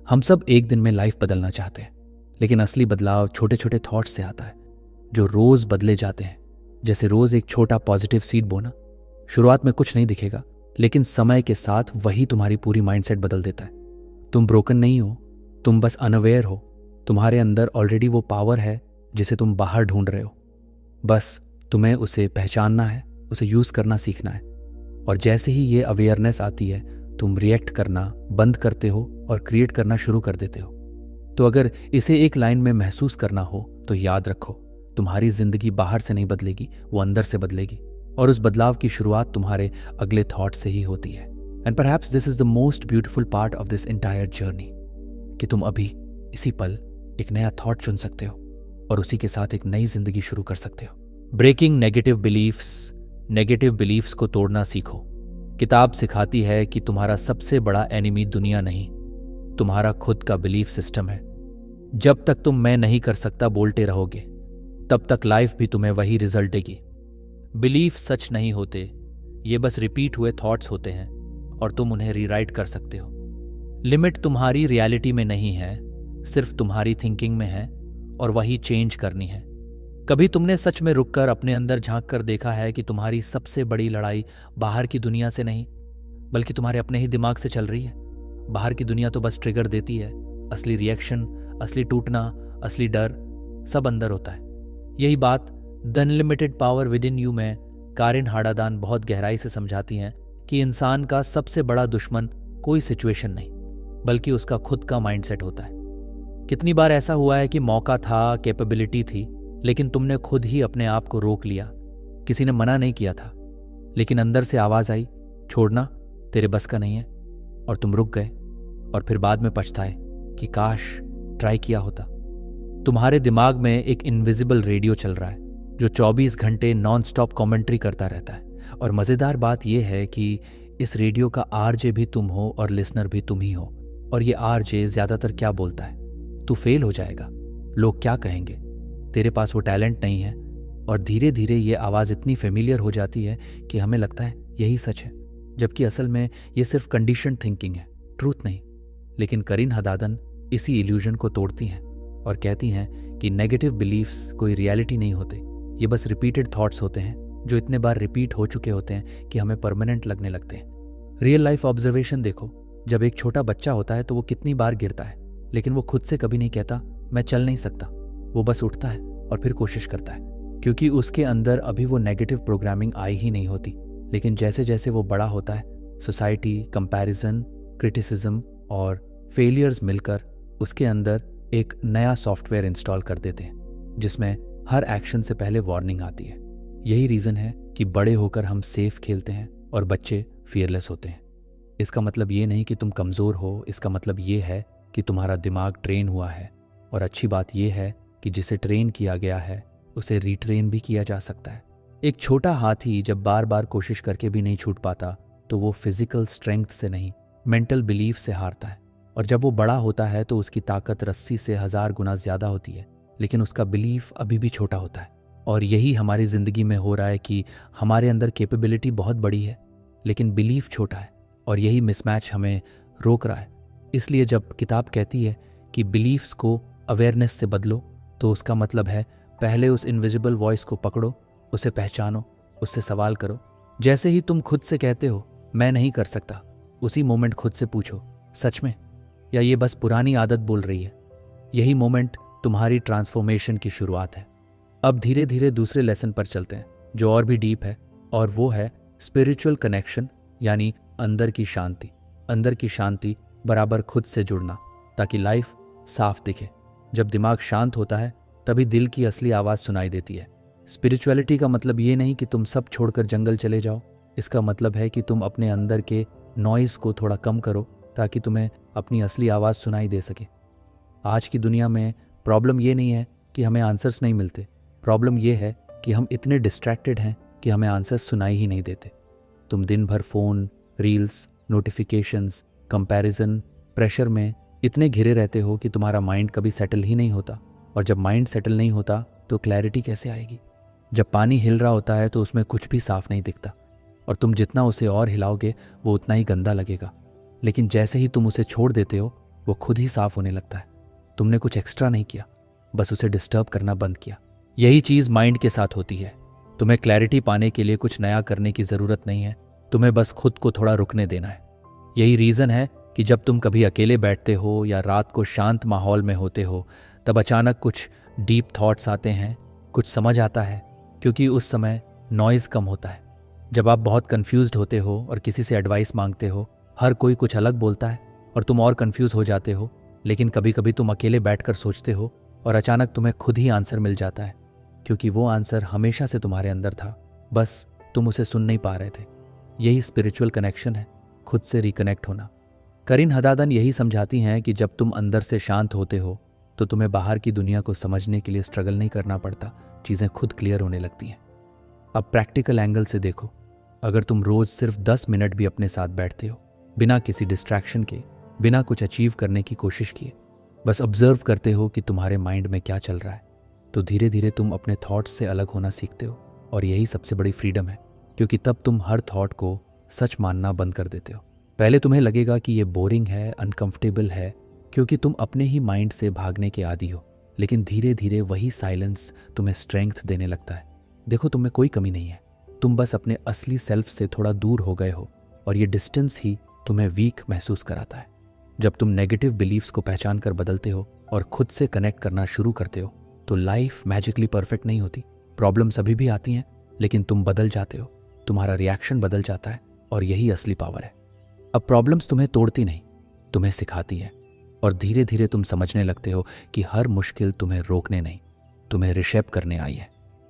हम सब एक दिन में लाइफ बदलना चाहते हैं, लेकिन असली बदलाव छोटे छोटे थॉट्स से आता है जो रोज बदले जाते हैं। जैसे रोज एक छोटा पॉजिटिव सीड बोना। शुरुआत में कुछ नहीं दिखेगा, लेकिन समय के साथ वही तुम्हारी पूरी माइंडसेट बदल देता है। तुम ब्रोकन नहीं हो, तुम बस अनअवेयर हो। तुम्हारे अंदर ऑलरेडी वो पावर है जिसे तुम बाहर ढूंढ रहे हो। बस तुम्हें उसे पहचानना है, उसे यूज करना सीखना है। और जैसे ही ये अवेयरनेस आती है, तुम रिएक्ट करना बंद करते हो और क्रिएट करना शुरू कर देते हो। तो अगर इसे एक लाइन में महसूस करना हो तो याद रखो, तुम्हारी जिंदगी बाहर से नहीं बदलेगी, वो अंदर से बदलेगी। और उस बदलाव की शुरुआत तुम्हारे अगले थॉट से ही होती है। And perhaps this is the most beautiful part of this entire journey, कि तुम अभी इसी पल एक नया थॉट चुन सकते हो और उसी के साथ एक नई जिंदगी शुरू कर सकते हो। ब्रेकिंग नेगेटिव बिलीफ्स को तोड़ना सीखो। किताब सिखाती है कि तुम्हारा सबसे बड़ा एनिमी दुनिया नहीं, तुम्हारा खुद का बिलीफ सिस्टम है। जब तक तुम मैं नहीं कर सकता बोलते रहोगे, तब तक लाइफ भी तुम्हें वही रिजल्ट देगी। बिलीफ सच नहीं होते, ये बस रिपीट हुए थॉट्स होते हैं और तुम उन्हें रीराइट कर सकते हो। लिमिट तुम्हारी रियलिटी में नहीं है, सिर्फ तुम्हारी थिंकिंग में है, और वही चेंज करनी है। कभी तुमने सच में रुककर अपने अंदर झांक कर देखा है कि तुम्हारी सबसे बड़ी लड़ाई बाहर की दुनिया से नहीं, बल्कि तुम्हारे अपने ही दिमाग से चल रही है? बाहर की दुनिया तो बस ट्रिगर देती है, असली रिएक्शन असली टूटना, असली डर सब अंदर होता है। यही बात the unlimited power with in you में कारिन हाडादान बहुत गहराई से समझाती हैं कि इंसान का सबसे बड़ा दुश्मन कोई सिचुएशन नहीं, बल्कि उसका खुद का माइंडसेट होता है। कितनी बार ऐसा हुआ है कि मौका था, कैपेबिलिटी थी, लेकिन तुमने खुद ही अपने आप को रोक लिया। किसी ने मना नहीं किया था, लेकिन अंदर से आवाज आई, छोड़ना तेरे बस का नहीं है, और तुम रुक गए और फिर बाद में पछताए कि काश ट्राई किया होता। तुम्हारे दिमाग में एक इनविजिबल रेडियो चल रहा है जो 24 घंटे नॉन स्टॉप कमेंट्री करता रहता है। और मज़ेदार बात यह है कि इस रेडियो का आरजे भी तुम हो और लिसनर भी तुम ही हो। और ये आरजे ज़्यादातर क्या बोलता है? तू फेल हो जाएगा, लोग क्या कहेंगे, तेरे पास वो टैलेंट नहीं है। और धीरे धीरे ये आवाज़ इतनी फेमिलियर हो जाती है कि हमें लगता है यही सच है, जबकि असल में ये सिर्फ कंडीशन थिंकिंग है, ट्रूथ नहीं। लेकिन करीन हदादन इसी इल्यूजन को तोड़ती हैं और कहती हैं कि नेगेटिव बिलीफ्स कोई रियलिटी नहीं होते, ये बस रिपीटेड थॉट्स होते हैं जो इतने बार रिपीट हो चुके होते हैं कि हमें परमानेंट लगने लगते हैं। रियल लाइफ ऑब्जर्वेशन देखो, जब एक छोटा बच्चा होता है तो वो कितनी बार गिरता है, लेकिन वो खुद से कभी नहीं कहता मैं चल नहीं सकता। वो बस उठता है और फिर कोशिश करता है, क्योंकि उसके अंदर अभी वो नेगेटिव प्रोग्रामिंग आई ही नहीं होती। लेकिन जैसे जैसे वो बड़ा होता है, सोसाइटी, कंपैरिजन, क्रिटिसिज्म और फेलियर्स मिलकर उसके अंदर एक नया सॉफ्टवेयर इंस्टॉल कर देते हैं जिसमें हर एक्शन से पहले वार्निंग आती है। यही रीज़न है कि बड़े होकर हम सेफ खेलते हैं और बच्चे फियरलेस होते हैं। इसका मतलब ये नहीं कि तुम कमज़ोर हो, इसका मतलब ये है कि तुम्हारा दिमाग ट्रेन हुआ है। और अच्छी बात यह है कि जिसे ट्रेन किया गया है उसे रीट्रेन भी किया जा सकता है। एक छोटा हाथी जब बार बार कोशिश करके भी नहीं छूट पाता तो वो फिजिकल स्ट्रेंथ से नहीं, मेंटल बिलीफ से हारता है। और जब वो बड़ा होता है तो उसकी ताकत रस्सी से 1000 गुना ज़्यादा होती है, लेकिन उसका बिलीफ अभी भी छोटा होता है। और यही हमारी ज़िंदगी में हो रहा है कि हमारे अंदर कैपेबिलिटी बहुत बड़ी है, लेकिन बिलीफ छोटा है, और यही मिसमैच हमें रोक रहा है। इसलिए जब किताब कहती है कि बिलीफ्स को अवेयरनेस से बदलो, तो उसका मतलब है पहले उस इनविजिबल वॉइस को पकड़ो, उसे पहचानो, उससे सवाल करो। जैसे ही तुम खुद से कहते हो मैं नहीं कर सकता, उसी मोमेंट खुद से पूछो, सच में, या ये बस पुरानी आदत बोल रही है? यही मोमेंट तुम्हारी ट्रांसफॉर्मेशन की शुरुआत है। अब धीरे धीरे दूसरे लेसन पर चलते हैं जो और भी डीप है, और वो है स्पिरिचुअल कनेक्शन, यानी अंदर की शांति। अंदर की शांति बराबर खुद से जुड़ना, ताकि लाइफ साफ दिखे। जब दिमाग शांत होता है तभी दिल की असली आवाज़ सुनाई देती है। स्पिरिचुअलिटी का मतलब ये नहीं कि तुम सब छोड़कर जंगल चले जाओ, इसका मतलब है कि तुम अपने अंदर के नॉइज़ को थोड़ा कम करो ताकि तुम्हें अपनी असली आवाज़ सुनाई दे सके। आज की दुनिया में प्रॉब्लम ये नहीं है कि हमें आंसर्स नहीं मिलते, प्रॉब्लम ये है कि हम इतने डिस्ट्रैक्टेड हैं कि हमें आंसर्स सुनाई ही नहीं देते। तुम दिन भर phone, reels, notifications, comparison, pressure में इतने घिरे रहते हो कि तुम्हारा माइंड कभी सेटल ही नहीं होता। और जब माइंड सेटल नहीं होता तो क्लैरिटी कैसे आएगी? जब पानी हिल रहा होता है तो उसमें कुछ भी साफ नहीं दिखता, और तुम जितना उसे और हिलाओगे वो उतना ही गंदा लगेगा। लेकिन जैसे ही तुम उसे छोड़ देते हो वो खुद ही साफ होने लगता है। तुमने कुछ एक्स्ट्रा नहीं किया, बस उसे डिस्टर्ब करना बंद किया। यही चीज़ माइंड के साथ होती है। तुम्हें क्लैरिटी पाने के लिए कुछ नया करने की ज़रूरत नहीं है, तुम्हें बस खुद को थोड़ा रुकने देना है। यही रीज़न है कि जब तुम कभी अकेले बैठते हो या रात को शांत माहौल में होते हो, तब अचानक कुछ डीप थॉट्स आते हैं, कुछ समझ आता है, क्योंकि उस समय नॉइज़ कम होता है। जब आप बहुत कंफ्यूज्ड होते हो और किसी से एडवाइस मांगते हो, हर कोई कुछ अलग बोलता है और तुम और कंफ्यूज हो जाते हो। लेकिन कभी कभी तुम अकेले बैठकर सोचते हो और अचानक तुम्हें खुद ही आंसर मिल जाता है, क्योंकि वो आंसर हमेशा से तुम्हारे अंदर था, बस तुम उसे सुन नहीं पा रहे थे। यही स्पिरिचुअल कनेक्शन है, खुद से रिकनेक्ट होना। करीन हदादन यही समझाती हैं कि जब तुम अंदर से शांत होते हो तो तुम्हें बाहर की दुनिया को समझने के लिए स्ट्रगल नहीं करना पड़ता, चीज़ें खुद क्लियर होने लगती हैं। अब प्रैक्टिकल एंगल से देखो, अगर तुम रोज़ सिर्फ 10 मिनट भी अपने साथ बैठते हो, बिना किसी डिस्ट्रैक्शन के, बिना कुछ अचीव करने की कोशिश किए, बस ऑब्जर्व करते हो कि तुम्हारे माइंड में क्या चल रहा है, तो धीरे धीरे तुम अपने थॉट्स से अलग होना सीखते हो। और यही सबसे बड़ी फ्रीडम है, क्योंकि तब तुम हर थॉट को सच मानना बंद कर देते हो। पहले तुम्हें लगेगा कि ये बोरिंग है, अनकंफर्टेबल है, क्योंकि तुम अपने ही माइंड से भागने के आदी हो, लेकिन धीरे धीरे वही साइलेंस तुम्हें स्ट्रेंथ देने लगता है। देखो, तुम्हें कोई कमी नहीं है, तुम बस अपने असली सेल्फ से थोड़ा दूर हो गए हो, और ये डिस्टेंस ही तुम्हें वीक महसूस कराता है। जब तुम नेगेटिव बिलीव्स को पहचान कर बदलते हो और खुद से कनेक्ट करना शुरू करते हो तो लाइफ मैजिकली परफेक्ट नहीं होती। प्रॉब्लम्स अभी भी आती हैं, लेकिन तुम बदल जाते हो, तुम्हारा रिएक्शन बदल जाता है और यही असली पावर है। अब प्रॉब्लम्स तुम्हें तोड़ती नहीं, तुम्हें सिखाती है और धीरे धीरे तुम समझने लगते हो कि हर मुश्किल तुम्हें रोकने नहीं, तुम्हें रिशेप करने आई है।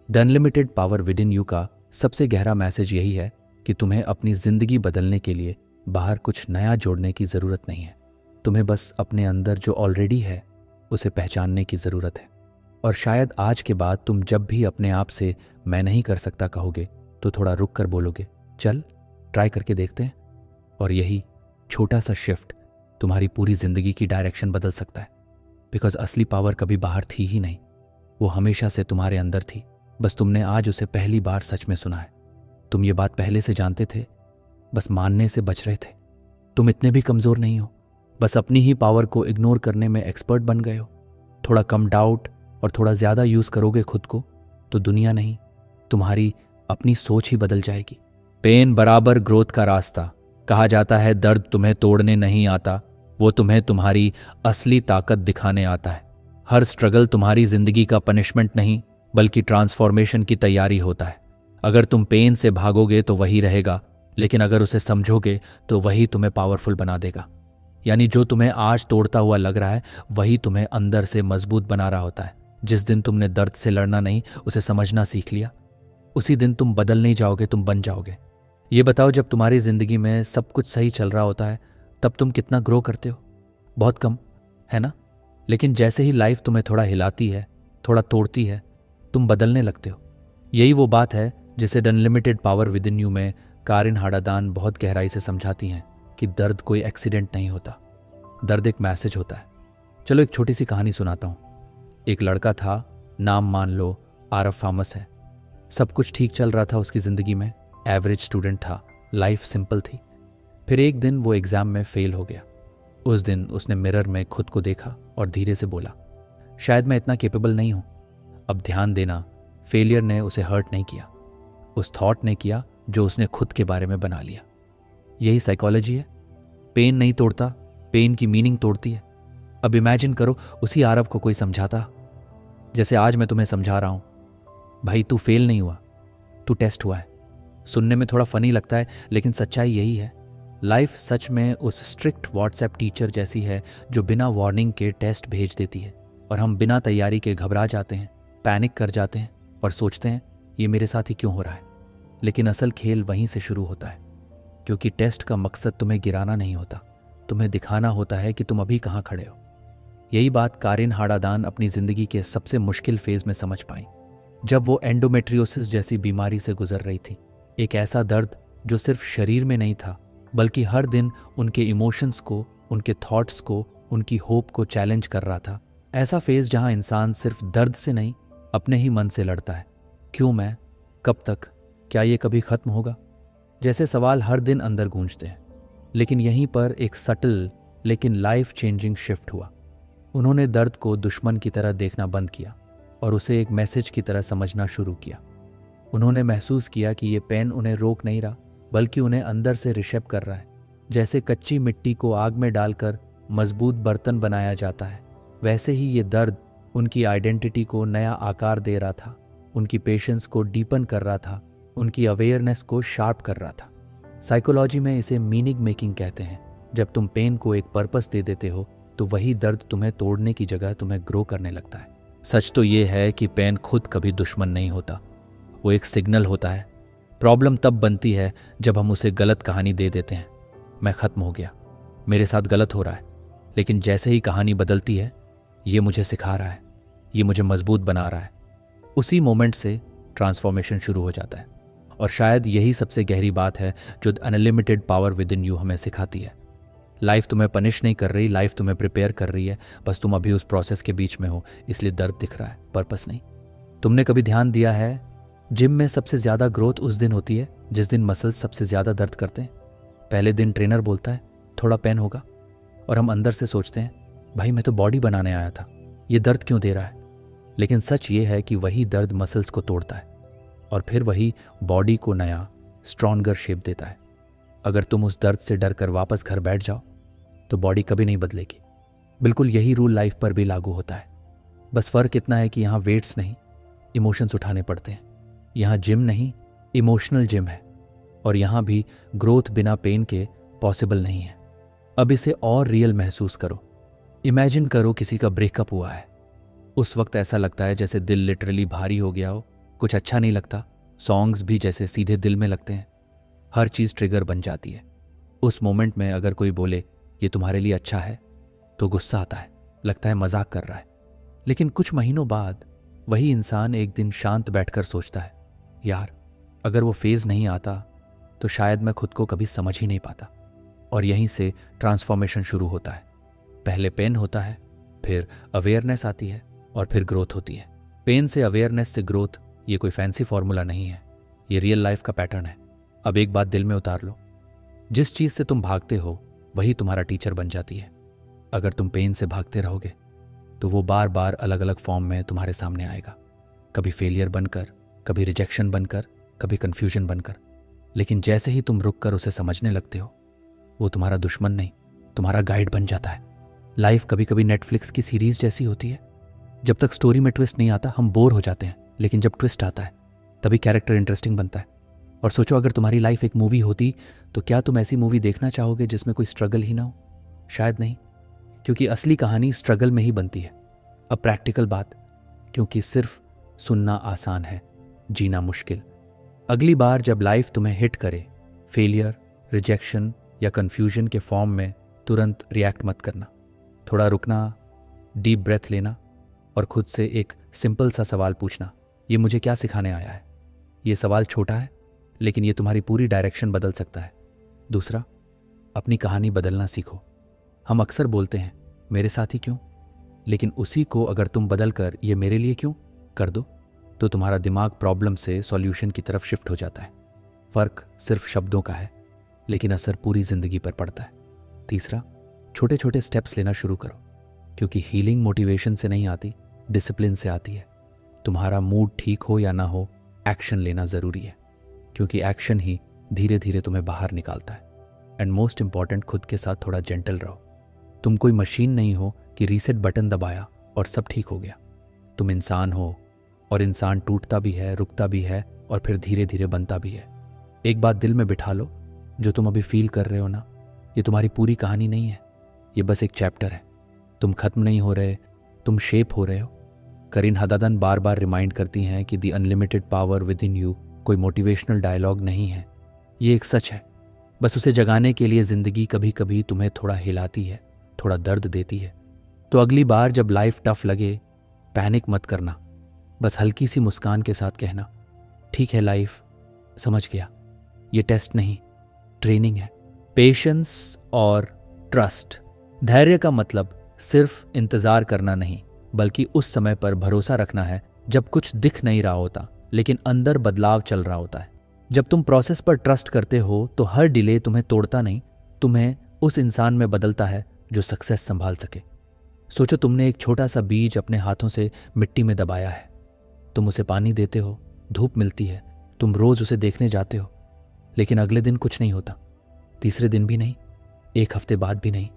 The unlimited power with in you का सबसे गहरा मैसेज यही है कि तुम्हें अपनी जिंदगी बदलने के लिए बाहर कुछ नया जोड़ने की ज़रूरत नहीं है। तुम्हें बस अपने अंदर जो ऑलरेडी है उसे पहचानने की ज़रूरत है। और शायद आज के बाद तुम जब भी अपने आप से मैं नहीं कर सकता कहोगे तो थोड़ा रुक कर बोलोगे, चल ट्राई करके देखते हैं। और यही छोटा सा शिफ्ट तुम्हारी पूरी ज़िंदगी की डायरेक्शन बदल सकता है। बिकॉज असली पावर कभी बाहर थी ही नहीं, वो हमेशा से तुम्हारे अंदर थी, बस तुमने आज उसे पहली बार सच में सुना है। तुम ये बात पहले से जानते थे, बस मानने से बच रहे थे। तुम इतने भी कमज़ोर नहीं हो, बस अपनी ही पावर को इग्नोर करने में एक्सपर्ट बन गए हो। थोड़ा कम डाउट और थोड़ा ज़्यादा यूज़ करोगे खुद को तो दुनिया नहीं, तुम्हारी अपनी सोच ही बदल जाएगी। पेन बराबर ग्रोथ का रास्ता। कहा जाता है दर्द तुम्हें तोड़ने नहीं आता, वो तुम्हें तुम्हारी असली ताकत दिखाने आता है। हर स्ट्रगल तुम्हारी जिंदगी का पनिशमेंट नहीं बल्कि ट्रांसफॉर्मेशन की तैयारी होता है। अगर तुम पेन से भागोगे तो वही रहेगा, लेकिन अगर उसे समझोगे तो वही तुम्हें पावरफुल बना देगा। यानी जो तुम्हें आज तोड़ता हुआ लग रहा है वही तुम्हें अंदर से मजबूत बना रहा होता है। जिस दिन तुमने दर्द से लड़ना नहीं, उसे समझना सीख लिया, उसी दिन तुम बदल नहीं जाओगे, तुम बन जाओगे। ये बताओ, जब तुम्हारी जिंदगी में सब कुछ सही चल रहा होता है तब तुम कितना ग्रो करते हो? बहुत कम, है ना? लेकिन जैसे ही लाइफ तुम्हें थोड़ा हिलाती है, थोड़ा तोड़ती है, तुम बदलने लगते हो। यही वो बात है जिसे the unlimited power with in you में कारिन हाडादान बहुत गहराई से समझाती हैं कि दर्द कोई एक्सीडेंट नहीं होता, दर्द एक मैसेज होता है। चलो एक छोटी सी कहानी सुनाता हूँ। एक लड़का था, नाम मान लो आरफ फामस है। सब कुछ ठीक चल रहा था उसकी ज़िंदगी में, एवरेज स्टूडेंट था, लाइफ सिंपल थी। फिर एक दिन वो एग्ज़ाम में फेल हो गया। उस दिन उसने मिरर में खुद को देखा और धीरे से बोला, शायद मैं इतना कैपेबल नहीं हूँ। अब ध्यान देना, फेलियर ने उसे हर्ट नहीं किया, उस थॉट ने किया जो उसने खुद के बारे में बना लिया। यही साइकोलॉजी है। पेन नहीं तोड़ता, पेन की मीनिंग तोड़ती है। अब इमेजिन करो उसी आरव को कोई समझाता, जैसे आज मैं तुम्हें समझा रहा हूँ, भाई तू फेल नहीं हुआ, तू टेस्ट हुआ है। सुनने में थोड़ा फनी लगता है लेकिन सच्चाई यही है। लाइफ सच में उस स्ट्रिक्ट व्हाट्सएप टीचर जैसी है जो बिना वार्निंग के टेस्ट भेज देती है और हम बिना तैयारी के घबरा जाते हैं, पैनिक कर जाते हैं और सोचते हैं ये मेरे साथ ही क्यों हो रहा है। लेकिन असल खेल वहीं से शुरू होता है, क्योंकि टेस्ट का मकसद तुम्हें गिराना नहीं होता, तुम्हें दिखाना होता है कि तुम अभी कहाँ खड़े हो। यही बात कारिन हाडादान अपनी ज़िंदगी के सबसे मुश्किल फेज़ में समझ पाई, जब वो एंडोमेट्रियोसिस जैसी बीमारी से गुजर रही थी। एक ऐसा दर्द जो सिर्फ शरीर में नहीं था बल्कि हर दिन उनके इमोशंस को, उनके थॉट्स को, उनकी होप को चैलेंज कर रहा था। ऐसा फेज़ जहाँ इंसान सिर्फ दर्द से नहीं अपने ही मन से लड़ता है। क्यों मैं? कब तक? क्या ये कभी ख़त्म होगा? जैसे सवाल हर दिन अंदर गूंजते हैं। लेकिन यहीं पर एक सटल लेकिन लाइफ चेंजिंग शिफ्ट हुआ। उन्होंने दर्द को दुश्मन की तरह देखना बंद किया और उसे एक मैसेज की तरह समझना शुरू किया। उन्होंने महसूस किया कि ये पेन उन्हें रोक नहीं रहा बल्कि उन्हें अंदर से रिशेप कर रहा है। जैसे कच्ची मिट्टी को आग में डालकर मजबूत बर्तन बनाया जाता है, वैसे ही ये दर्द उनकी आइडेंटिटी को नया आकार दे रहा था, उनकी पेशेंस को डीपन कर रहा था, उनकी अवेयरनेस को शार्प कर रहा था। साइकोलॉजी में इसे मीनिंग मेकिंग कहते हैं। जब तुम पेन को एक पर्पस दे देते हो तो वही दर्द तुम्हें तोड़ने की जगह तुम्हें ग्रो करने लगता है। सच तो ये है कि पेन खुद कभी दुश्मन नहीं होता, वो एक सिग्नल होता है। प्रॉब्लम तब बनती है जब हम उसे गलत कहानी दे देते हैं, मैं ख़त्म हो गया, मेरे साथ गलत हो रहा है। लेकिन जैसे ही कहानी बदलती है, ये मुझे सिखा रहा है, ये मुझे मजबूत बना रहा है, उसी मोमेंट से ट्रांसफॉर्मेशन शुरू हो जाता है। और शायद यही सबसे गहरी बात है जो unlimited power with in you हमें सिखाती है। लाइफ तुम्हें पनिश नहीं कर रही, लाइफ तुम्हें प्रिपेयर कर रही है, बस तुम अभी उस प्रोसेस के बीच में हो, इसलिए दर्द दिख रहा है, पर्पस नहीं। तुमने कभी ध्यान दिया है, जिम में सबसे ज़्यादा ग्रोथ उस दिन होती है जिस दिन मसल्स सबसे ज़्यादा दर्द करते हैं। पहले दिन ट्रेनर बोलता है थोड़ा पेन होगा, और हम अंदर से सोचते हैं भाई मैं तो बॉडी बनाने आया था, ये दर्द क्यों दे रहा है। लेकिन सच ये है कि वही दर्द मसल्स को तोड़ता है और फिर वही बॉडी को नया स्ट्रॉन्गर शेप देता है। अगर तुम उस दर्द से डर कर वापस घर बैठ जाओ तो बॉडी कभी नहीं बदलेगी। बिल्कुल यही रूल लाइफ पर भी लागू होता है। बस फ़र्क इतना है कि यहाँ वेट्स नहीं, इमोशंस उठाने पड़ते हैं। यहाँ जिम नहीं, इमोशनल जिम है। और यहाँ भी ग्रोथ बिना पेन के पॉसिबल नहीं है। अब इसे और रियल महसूस करो। इमेजिन करो किसी का ब्रेकअप हुआ है। उस वक्त ऐसा लगता है जैसे दिल लिटरली भारी हो गया हो, कुछ अच्छा नहीं लगता। सॉन्ग्स भी जैसे सीधे दिल में लगते हैं, हर चीज़ ट्रिगर बन जाती है। उस मोमेंट में अगर कोई बोले ये तुम्हारे लिए अच्छा है तो गुस्सा आता है, लगता है मजाक कर रहा है। लेकिन कुछ महीनों बाद वही इंसान एक दिन शांत बैठकर सोचता है, यार अगर वो फेज़ नहीं आता तो शायद मैं खुद को कभी समझ ही नहीं पाता। और यहीं से ट्रांसफॉर्मेशन शुरू होता है। पहले पेन होता है, फिर अवेयरनेस आती है और फिर ग्रोथ होती है। पेन से अवेयरनेस से ग्रोथ, ये कोई फैंसी फॉर्मूला नहीं है, ये रियल लाइफ का पैटर्न है। अब एक बात दिल में उतार लो, जिस चीज़ से तुम भागते हो वही तुम्हारा टीचर बन जाती है। अगर तुम पेन से भागते रहोगे तो वो बार बार अलग अलग फॉर्म में तुम्हारे सामने आएगा, कभी फेलियर बनकर, कभी रिजेक्शन बनकर, कभी कन्फ्यूजन बनकर। लेकिन जैसे ही तुम रुक कर उसे समझने लगते हो, वो तुम्हारा दुश्मन नहीं, तुम्हारा गाइड बन जाता है। लाइफ कभी कभी नेटफ्लिक्स की सीरीज जैसी होती है। जब तक स्टोरी में ट्विस्ट नहीं आता हम बोर हो जाते हैं, लेकिन जब ट्विस्ट आता है तभी कैरेक्टर इंटरेस्टिंग बनता है। और सोचो अगर तुम्हारी लाइफ एक मूवी होती तो क्या तुम ऐसी मूवी देखना चाहोगे जिसमें कोई स्ट्रगल ही ना हो? शायद नहीं, क्योंकि असली कहानी स्ट्रगल में ही बनती है। अब प्रैक्टिकल बात, क्योंकि सिर्फ सुनना आसान है, जीना मुश्किल। अगली बार जब लाइफ तुम्हें हिट करे, फेलियर, रिजेक्शन या कन्फ्यूजन के फॉर्म में, तुरंत रिएक्ट मत करना। थोड़ा रुकना, डीप ब्रेथ लेना और खुद से एक सिंपल सा सवाल पूछना, ये मुझे क्या सिखाने आया है? ये सवाल छोटा है लेकिन ये तुम्हारी पूरी डायरेक्शन बदल सकता है। दूसरा, अपनी कहानी बदलना सीखो। हम अक्सर बोलते हैं मेरे साथ ही क्यों, लेकिन उसी को अगर तुम बदल कर ये मेरे लिए क्यों कर दो तो तुम्हारा दिमाग प्रॉब्लम से सॉल्यूशन की तरफ शिफ्ट हो जाता है। फ़र्क सिर्फ शब्दों का है लेकिन असर पूरी ज़िंदगी पर पड़ता है। तीसरा, छोटे छोटे स्टेप्स लेना शुरू करो, क्योंकि हीलिंग मोटिवेशन से नहीं आती, डिसिप्लिन से आती है। तुम्हारा मूड ठीक हो या ना हो, एक्शन लेना ज़रूरी है, क्योंकि एक्शन ही धीरे धीरे तुम्हें बाहर निकालता है। एंड मोस्ट इंपॉर्टेंट, खुद के साथ थोड़ा जेंटल रहो। तुम कोई मशीन नहीं हो कि रीसेट बटन दबाया और सब ठीक हो गया। तुम इंसान हो और इंसान टूटता भी है, रुकता भी है और फिर धीरे धीरे बनता भी है। एक बात दिल में बिठा लो, जो तुम अभी फील कर रहे हो ना, ये तुम्हारी पूरी कहानी नहीं है, ये बस एक चैप्टर है। तुम खत्म नहीं हो रहे, तुम शेप हो रहे हो। करीन हदादन बार बार रिमाइंड करती हैं कि the unlimited power with in you कोई मोटिवेशनल डायलॉग नहीं है, ये एक सच है। बस उसे जगाने के लिए ज़िंदगी कभी कभी तुम्हें थोड़ा हिलाती है, थोड़ा दर्द देती है। तो अगली बार जब लाइफ टफ लगे, पैनिक मत करना, बस हल्की सी मुस्कान के साथ कहना, ठीक है लाइफ, समझ गया, ये टेस्ट नहीं, ट्रेनिंग है। पेशेंस और ट्रस्ट, धैर्य का मतलब सिर्फ इंतज़ार करना नहीं, बल्कि उस समय पर भरोसा रखना है जब कुछ दिख नहीं रहा होता लेकिन अंदर बदलाव चल रहा होता है। जब तुम प्रोसेस पर ट्रस्ट करते हो तो हर डिले तुम्हें तोड़ता नहीं, तुम्हें उस इंसान में बदलता है जो सक्सेस संभाल सके। सोचो तुमने एक छोटा सा बीज अपने हाथों से मिट्टी में दबाया है। तुम उसे पानी देते हो, धूप मिलती है, तुम रोज उसे देखने जाते हो, लेकिन अगले दिन कुछ नहीं होता, तीसरे दिन भी नहीं, एक हफ्ते बाद भी नहीं।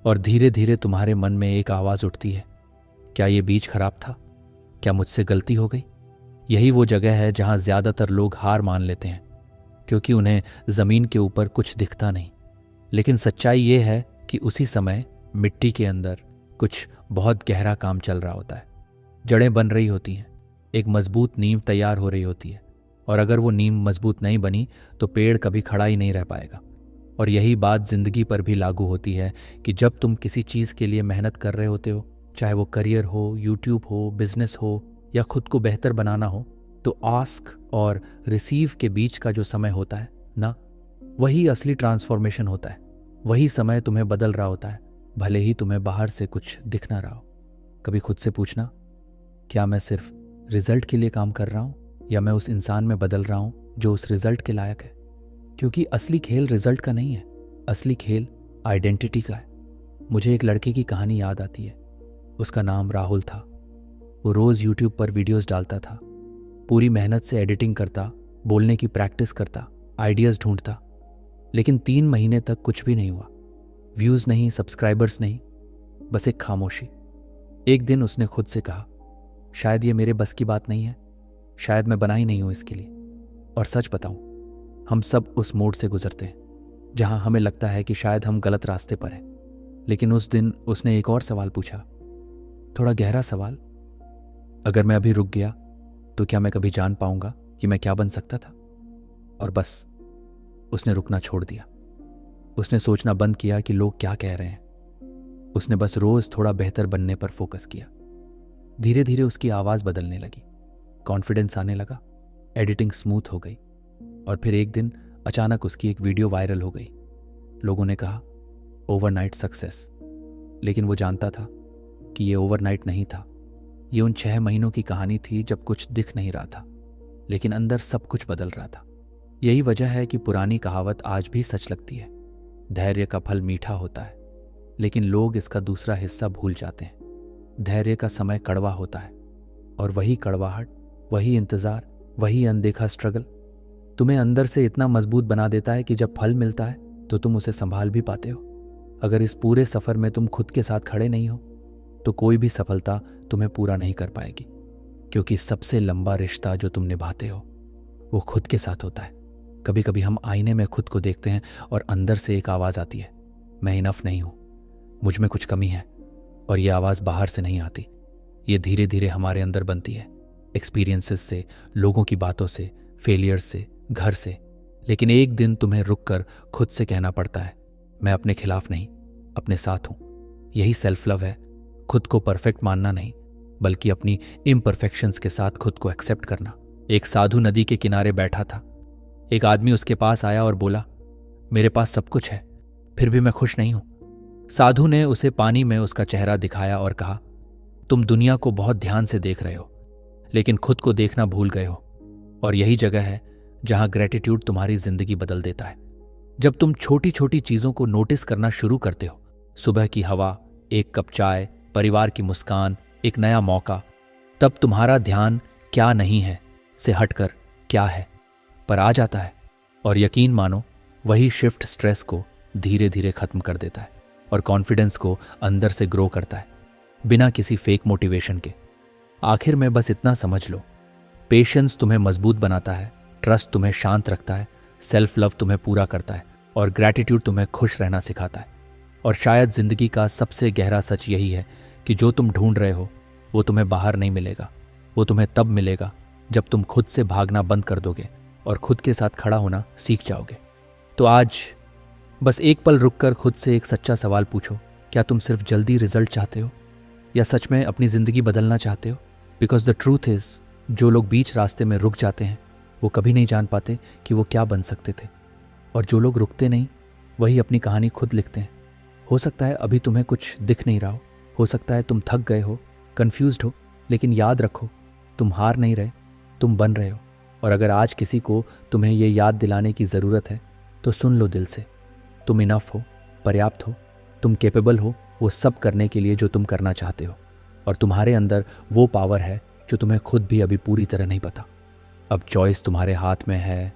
और धीरे धीरे तुम्हारे मन में एक आवाज़ उठती है, क्या ये बीज खराब था? क्या मुझसे गलती हो गई? यही वो जगह है जहाँ ज़्यादातर लोग हार मान लेते हैं, क्योंकि उन्हें ज़मीन के ऊपर कुछ दिखता नहीं। लेकिन सच्चाई ये है कि उसी समय मिट्टी के अंदर कुछ बहुत गहरा काम चल रहा होता है। जड़ें बन रही होती हैं, एक मजबूत नींव तैयार हो रही होती है, और अगर वो नींव मजबूत नहीं बनी तो पेड़ कभी खड़ा ही नहीं रह पाएगा। और यही बात ज़िंदगी पर भी लागू होती है कि जब तुम किसी चीज़ के लिए मेहनत कर रहे होते हो, चाहे वो करियर हो, यूट्यूब हो, बिजनेस हो या खुद को बेहतर बनाना हो, तो आस्क और रिसीव के बीच का जो समय होता है ना, वही असली ट्रांसफॉर्मेशन होता है। वही समय तुम्हें बदल रहा होता है, भले ही तुम्हें बाहर से कुछ दिख ना रहा हो। कभी खुद से पूछना, क्या मैं सिर्फ रिजल्ट के लिए काम कर रहा हूँ या मैं उस इंसान में बदल रहा हूँ जो उस रिजल्ट के लायक है? क्योंकि असली खेल रिजल्ट का नहीं है, असली खेल आइडेंटिटी का है। मुझे एक लड़के की कहानी याद आती है। उसका नाम राहुल था। वो रोज़ यूट्यूब पर वीडियोस डालता था, पूरी मेहनत से एडिटिंग करता, बोलने की प्रैक्टिस करता, आइडियाज़ ढूंढता, लेकिन 3 महीने तक कुछ भी नहीं हुआ। व्यूज़ नहीं, सब्सक्राइबर्स नहीं, बस एक खामोशी। एक दिन उसने खुद से कहा, शायद ये मेरे बस की बात नहीं है, शायद मैं बना ही नहीं हूं इसके लिए। और सच बताऊं, हम सब उस मोड़ से गुजरते हैं जहां हमें लगता है कि शायद हम गलत रास्ते पर हैं। लेकिन उस दिन उसने एक और सवाल पूछा, थोड़ा गहरा सवाल, अगर मैं अभी रुक गया तो क्या मैं कभी जान पाऊंगा कि मैं क्या बन सकता था? और बस उसने रुकना छोड़ दिया। उसने सोचना बंद किया कि लोग क्या कह रहे हैं। उसने बस रोज थोड़ा बेहतर बनने पर फोकस किया। धीरे धीरे उसकी आवाज बदलने लगी, कॉन्फिडेंस आने लगा, एडिटिंग स्मूथ हो गई। और फिर एक दिन अचानक उसकी एक वीडियो वायरल हो गई। लोगों ने कहा ओवरनाइट सक्सेस, लेकिन वो जानता था कि ये ओवरनाइट नहीं था। ये उन 6 महीनों की कहानी थी जब कुछ दिख नहीं रहा था, लेकिन अंदर सब कुछ बदल रहा था। यही वजह है कि पुरानी कहावत आज भी सच लगती है, धैर्य का फल मीठा होता है, लेकिन लोग इसका दूसरा हिस्सा भूल जाते हैं। धैर्य का समय कड़वा होता है, और वही कड़वाहट, वही इंतजार, वही अनदेखा स्ट्रगल तुम्हें अंदर से इतना मजबूत बना देता है कि जब फल मिलता है तो तुम उसे संभाल भी पाते हो। अगर इस पूरे सफर में तुम खुद के साथ खड़े नहीं हो तो कोई भी सफलता तुम्हें पूरा नहीं कर पाएगी, क्योंकि सबसे लंबा रिश्ता जो तुम निभाते हो वो खुद के साथ होता है। कभी कभी हम आईने में खुद को देखते हैं और अंदर से एक आवाज़ आती है, मैं इनफ नहीं हूं, मुझ में कुछ कमी है। और ये आवाज़ बाहर से नहीं आती, ये धीरे धीरे हमारे अंदर बनती है, एक्सपीरियंसेस से, लोगों की बातों से, फेलियर से, घर से। लेकिन एक दिन तुम्हें रुककर खुद से कहना पड़ता है, मैं अपने खिलाफ नहीं, अपने साथ हूं। यही सेल्फ लव है, खुद को परफेक्ट मानना नहीं, बल्कि अपनी इम्परफेक्शंस के साथ खुद को एक्सेप्ट करना। एक साधु नदी के किनारे बैठा था। एक आदमी उसके पास आया और बोला, मेरे पास सब कुछ है, फिर भी मैं खुश नहीं हूं। साधु ने उसे पानी में उसका चेहरा दिखाया और कहा, तुम दुनिया को बहुत ध्यान से देख रहे हो, लेकिन खुद को देखना भूल गए हो। और यही जगह है जहां ग्रेटिट्यूड तुम्हारी जिंदगी बदल देता है। जब तुम छोटी छोटी चीजों को नोटिस करना शुरू करते हो, सुबह की हवा, एक कप चाय, परिवार की मुस्कान, एक नया मौका, तब तुम्हारा ध्यान क्या नहीं है से हटकर क्या है पर आ जाता है। और यकीन मानो, वही शिफ्ट स्ट्रेस को धीरे धीरे खत्म कर देता है और कॉन्फिडेंस को अंदर से ग्रो करता है, बिना किसी फेक मोटिवेशन के। आखिर में बस इतना समझ लो, पेशेंस तुम्हें मजबूत बनाता है, ट्रस्ट तुम्हें शांत रखता है, सेल्फ लव तुम्हें पूरा करता है, और ग्रैटिट्यूड तुम्हें खुश रहना सिखाता है। और शायद जिंदगी का सबसे गहरा सच यही है कि जो तुम ढूंढ रहे हो वो तुम्हें बाहर नहीं मिलेगा, वो तुम्हें तब मिलेगा जब तुम खुद से भागना बंद कर दोगे और खुद के साथ खड़ा होना सीख जाओगे। तो आज बस एक पल रुककर खुद से एक सच्चा सवाल पूछो, क्या तुम सिर्फ जल्दी रिजल्ट चाहते हो या सच में अपनी जिंदगी बदलना चाहते हो? बिकॉज द ट्रूथ इज, जो लोग बीच रास्ते में रुक जाते हैं वो कभी नहीं जान पाते कि वो क्या बन सकते थे, और जो लोग रुकते नहीं वही अपनी कहानी खुद लिखते हैं। हो सकता है अभी तुम्हें कुछ दिख नहीं रहा हो सकता है तुम थक गए हो, कंफ्यूज्ड हो, लेकिन याद रखो, तुम हार नहीं रहे, तुम बन रहे हो। और अगर आज किसी को तुम्हें ये याद दिलाने की ज़रूरत है तो सुन लो दिल से, तुम इनफ हो, पर्याप्त हो, तुम कैपेबल हो वो सब करने के लिए जो तुम करना चाहते हो। और तुम्हारे अंदर वो पावर है जो तुम्हें खुद भी अभी पूरी तरह नहीं पता। अब चॉइस तुम्हारे हाथ में है,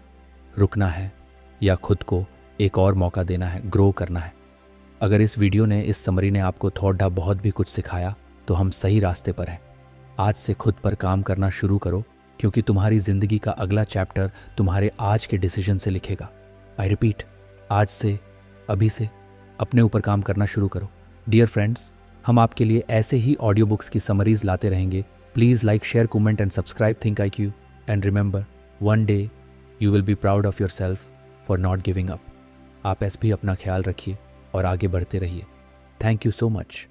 रुकना है या खुद को एक और मौका देना है, ग्रो करना है। अगर इस वीडियो ने, इस समरी ने आपको थोड़ा बहुत भी कुछ सिखाया तो हम सही रास्ते पर हैं। आज से खुद पर काम करना शुरू करो, क्योंकि तुम्हारी जिंदगी का अगला चैप्टर तुम्हारे आज के डिसीजन से लिखेगा। आई रिपीट, आज से, अभी से अपने ऊपर काम करना शुरू करो। डियर फ्रेंड्स, हम आपके लिए ऐसे ही ऑडियो बुक्स की समरीज लाते रहेंगे। Please like, share, comment and subscribe think IQ। And remember, one day you will be proud of your self for not giving up. आप ऐसे भी अपना ख्याल रखिए और आगे बढ़ते रहिए। Thank you so much.